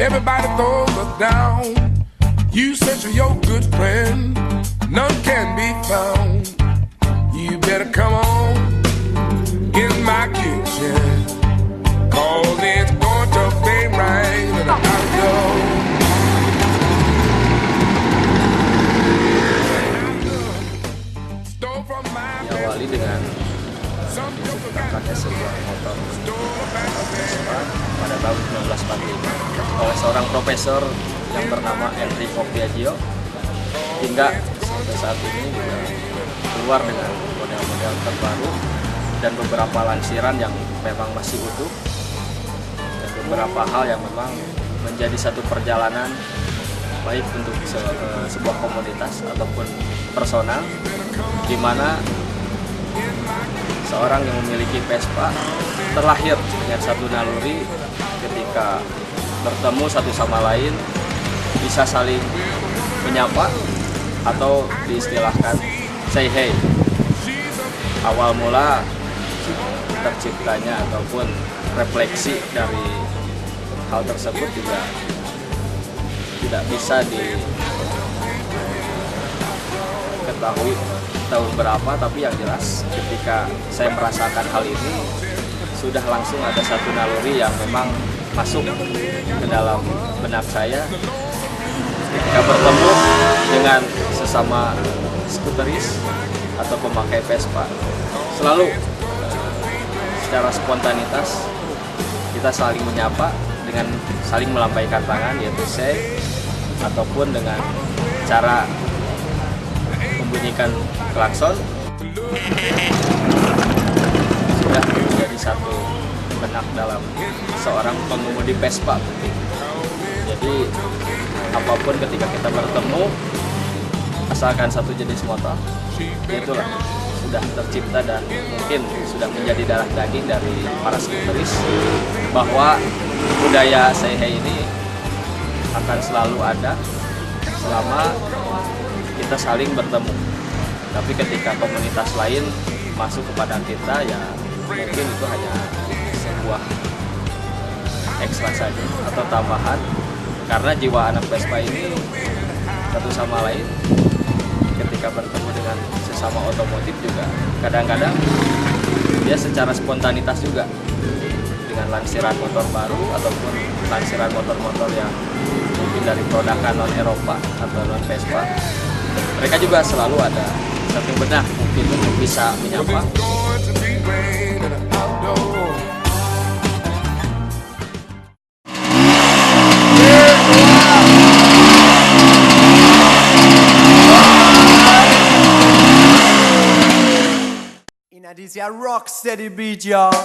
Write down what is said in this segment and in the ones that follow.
everybody throws us down. You search for your good friend, none can be found. You better come on in my kitchen, 'cause it's going to be raining outdoors. Diawali dengan diciptakannya sebuah motor Vespa pada tahun 1945 oleh seorang profesor yang bernama Enrico Piaggio, hingga sampai saat ini juga keluar dengan model-model terbaru dan beberapa lansiran yang memang masih utuh, dan beberapa hal yang memang menjadi satu perjalanan baik untuk sebuah komunitas ataupun personal, di mana seorang yang memiliki Vespa terlahir dengan satu naluri ketika bertemu satu sama lain bisa saling menyapa atau diistilahkan say hey. Awal mula terciptanya ataupun refleksi dari hal tersebut juga tidak bisa diketahui tahun berapa, tapi yang jelas ketika saya merasakan hal ini sudah langsung ada satu naluri yang memang masuk ke dalam benak saya ketika bertemu dengan sesama skuteris atau pemakai Vespa. Selalu secara spontanitas kita saling menyapa dengan saling melambaikan tangan, yaitu say, ataupun dengan cara membunyikan klakson, sudah menjadi satu benak dalam seorang pengemudi Vespa. Jadi apapun ketika kita bertemu, asalkan satu jenis motor, itulah sudah tercipta dan mungkin sudah menjadi darah daging dari para skuteris, bahwa budaya say hey ini akan selalu ada selama kita saling bertemu. Tapi ketika komunitas lain masuk kepada kita, ya mungkin itu hanya sebuah ekstra saja atau tambahan, karena jiwa anak Vespa ini satu sama lain ketika bertemu dengan sesama otomotif juga kadang-kadang dia secara spontanitas juga dengan lansiran motor baru ataupun lansiran motor-motor yang mungkin dari produkan non Eropa atau non Vespa, mereka juga selalu ada satu benak mungkin untuk bisa menyapa. This is a rock steady beat, y'all.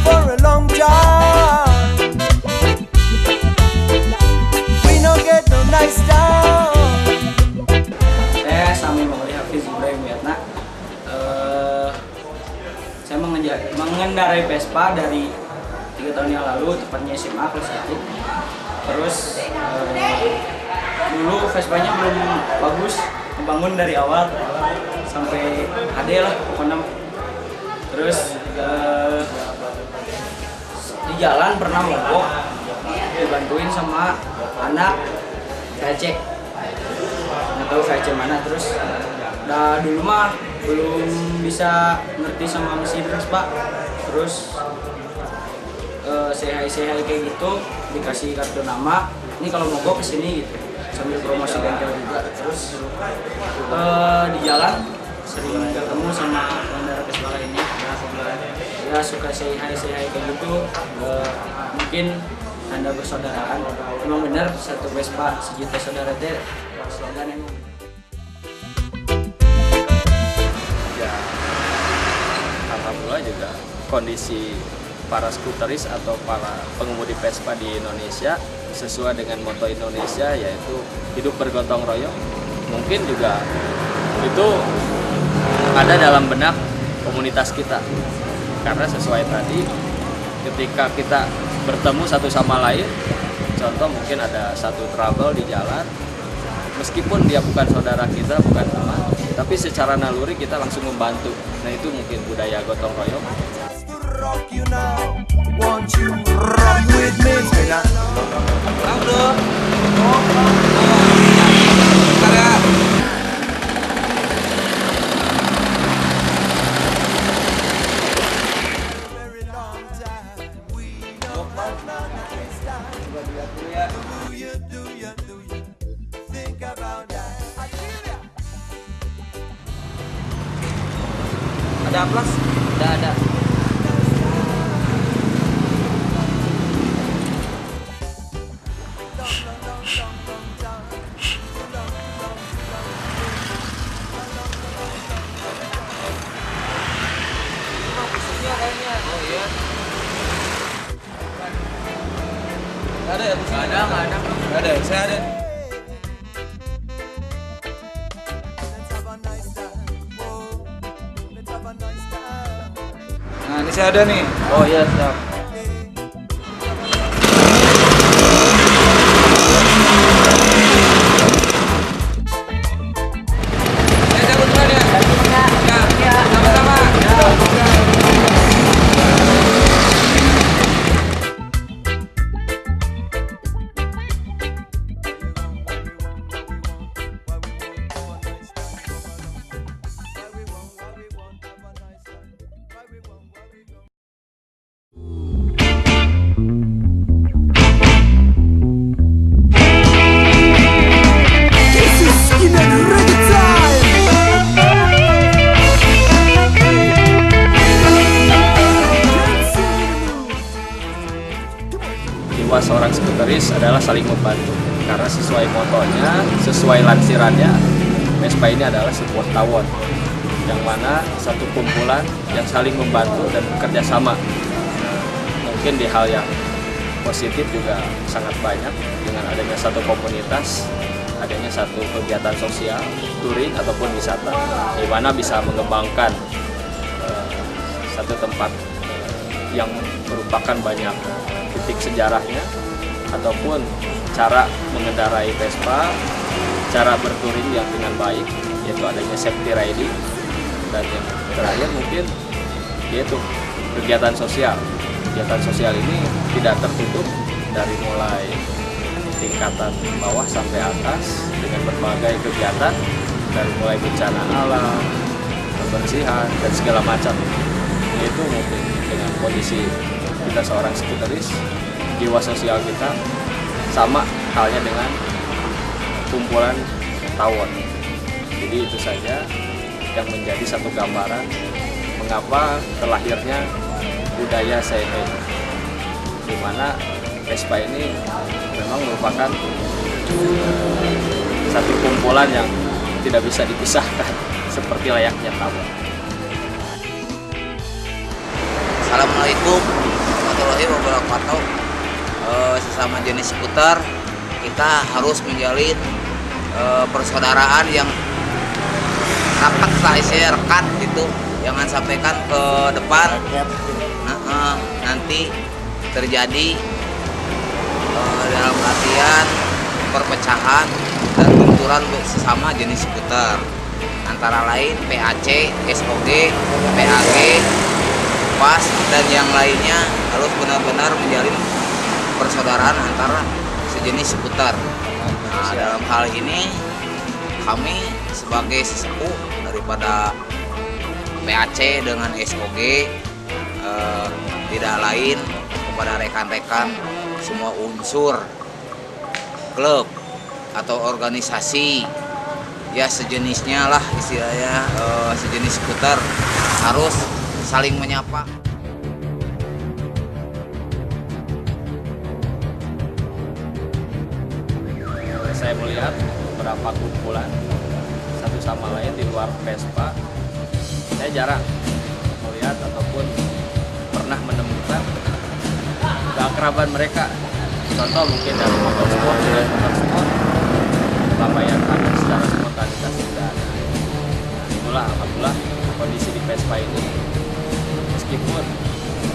For a long time, we don't get no nice down. Saya Sami Maulid Hafiz Ibrahim Yatna. Saya mengendarai Vespa dari 3 tahun yang lalu, tepatnya SMA kelas 1. Terus dulu Vespanya belum bagus, membangun dari awal sampai HD lah pokoknya. Terus di jalan pernah mogok, dibantuin sama anak VC, nggak tahu VC mana. Terus dulu mah belum bisa ngerti sama mesin Vespa. Terus say hi kayak gitu, dikasih kartu nama, ini kalau mogok kesini gitu, sambil promosi bengkel juga. Terus di jalan sering ketemu sama pengendara Vespa lainnya, ya suka say hi kayak gitu. Mungkin tanda persaudaraan. Emang benar satu Vespa sejuta saudara teh slogan emang. Ya, alhamdulillah juga kondisi para skuteris atau para pengemudi Vespa di Indonesia sesuai dengan moto Indonesia, yaitu hidup bergotong royong. Mungkin juga itu ada dalam benak komunitas kita, karena sesuai tadi ketika kita bertemu satu sama lain, contoh mungkin ada satu trouble di jalan, meskipun dia bukan saudara kita, bukan teman, tapi secara naluri kita langsung membantu. Nah itu mungkin budaya gotong royong. Rock you now, won't you rock with me? Very long time, we don't have none this time. Do you think about that? I feel ya. Ada amplas? Ada. Oh iya. Nggak ada ya? Nggak ada. Saya ada. Let's have a nice time. Whoa. Let's have a nice time. Nah, ini saya ada nih. Oh iya, siap. Saya cabut duluan ya. Ya, sama-sama. This is Skinhead Reggae time. Jiwa seorang skuteris adalah saling membantu, karena sesuai motonya, sesuai lansirannya, Vespa ini adalah sebuah tawon yang mana satu kumpulan yang saling membantu dan bekerja sama. Mungkin di hal yang positif juga sangat banyak dengan adanya satu komunitas, adanya satu kegiatan sosial, touring ataupun wisata, di mana bisa mengembangkan satu tempat yang merupakan banyak titik sejarahnya, ataupun cara mengendarai Vespa, cara bertouring yang dengan baik, yaitu adanya safety riding, dan yang terakhir mungkin yaitu kegiatan sosial. Kegiatan sosial ini tidak tertutup dari mulai tingkatan bawah sampai atas dengan berbagai kegiatan, dari mulai bencana alam, kebersihan, dan segala macam. Itu mungkin dengan kondisi kita seorang skuteris, jiwa sosial kita sama halnya dengan kumpulan tawon. Jadi itu saja yang menjadi satu gambaran mengapa terlahirnya budaya CNE, di mana Vespa ini memang merupakan satu kumpulan yang tidak bisa dipisahkan seperti layaknya tawon. Assalamualaikum warahmatullahi wabarakatuh. Sesama jenis skuter, kita harus menjalin persaudaraan yang rapat lah, isinya rekat gitu. Jangan sampaikan ke depan nanti terjadi dalam latihan perpecahan dan benturan sesama jenis skuter, antara lain PAC, SOG, PAG, PAS, dan yang lainnya. Harus benar-benar menjalin persaudaraan antara sejenis skuter. Nah, dalam hal ini kami sebagai sesepuh daripada PAC dengan SOG tidak lain kepada rekan-rekan semua unsur klub atau organisasi ya sejenisnya lah istilahnya, sejenis skuter harus saling menyapa. Saya melihat beberapa kumpulan satu sama lain di luar Vespa, saya jarang melihat ataupun pernah menemukan keakraban mereka. Contoh mungkin dari motorsport dengan motorsport, keramaian ada secara spontanitas tidak ada. Itulah alhamdulillah kondisi di Vespa ini, meskipun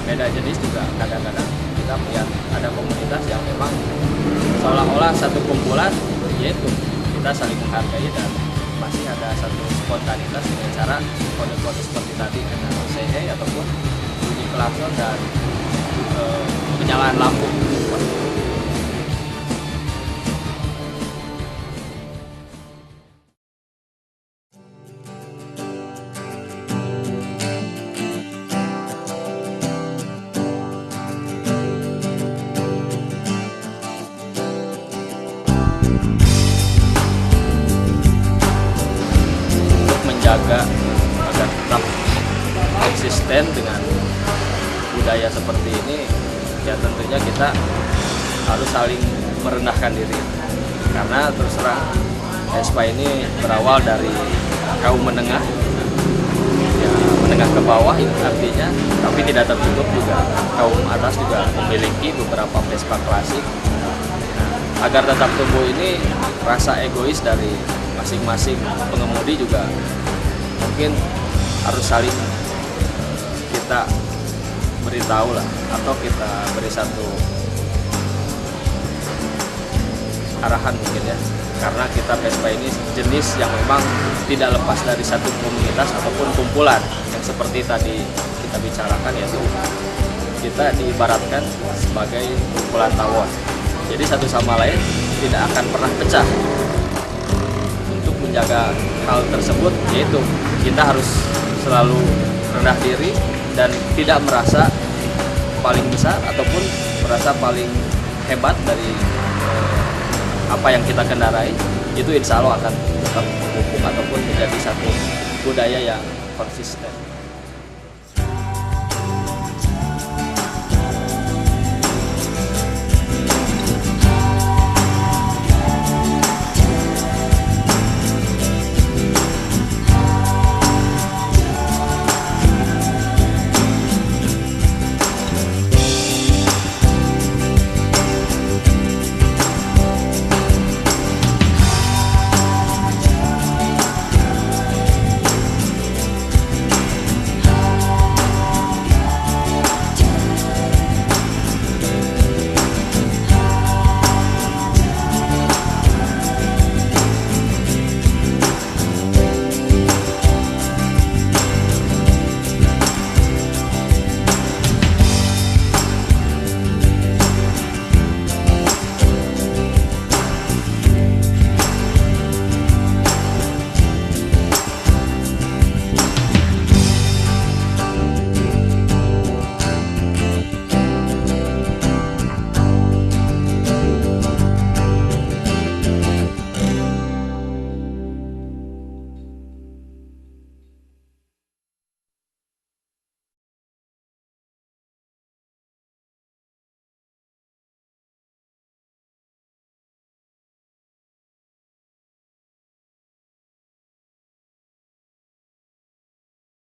beda jenis juga kadang-kadang kita melihat ada komunitas yang memang seolah-olah satu kumpulan, yaitu kita saling menghargai dan masih ada satu spontanitas dengan cara kode-kode seperti tadi dengan say hey ataupun bunyi klakson dan penyalaan lampu. Menjaga agar tetap konsisten dengan budaya seperti ini, ya tentunya kita harus saling merendahkan diri, karena terus terang Vespa ini berawal dari kaum menengah, ya menengah ke bawah itu artinya, tapi tidak tertutup juga kaum atas juga memiliki beberapa Vespa klasik. Nah, agar tetap tumbuh ini, rasa egois dari masing-masing pengemudi juga mungkin harus saling kita beritahu lah, atau kita beri satu arahan mungkin ya, karena kita Vespa ini jenis yang memang tidak lepas dari satu komunitas ataupun kumpulan yang seperti tadi kita bicarakan, yaitu kita diibaratkan sebagai kumpulan tawon, jadi satu sama lain tidak akan pernah pecah. Untuk menjaga hal tersebut, yaitu kita harus selalu rendah diri dan tidak merasa paling besar ataupun merasa paling hebat dari apa yang kita kendarai. Itu insya Allah akan tetap pupuk ataupun menjadi satu budaya yang konsisten.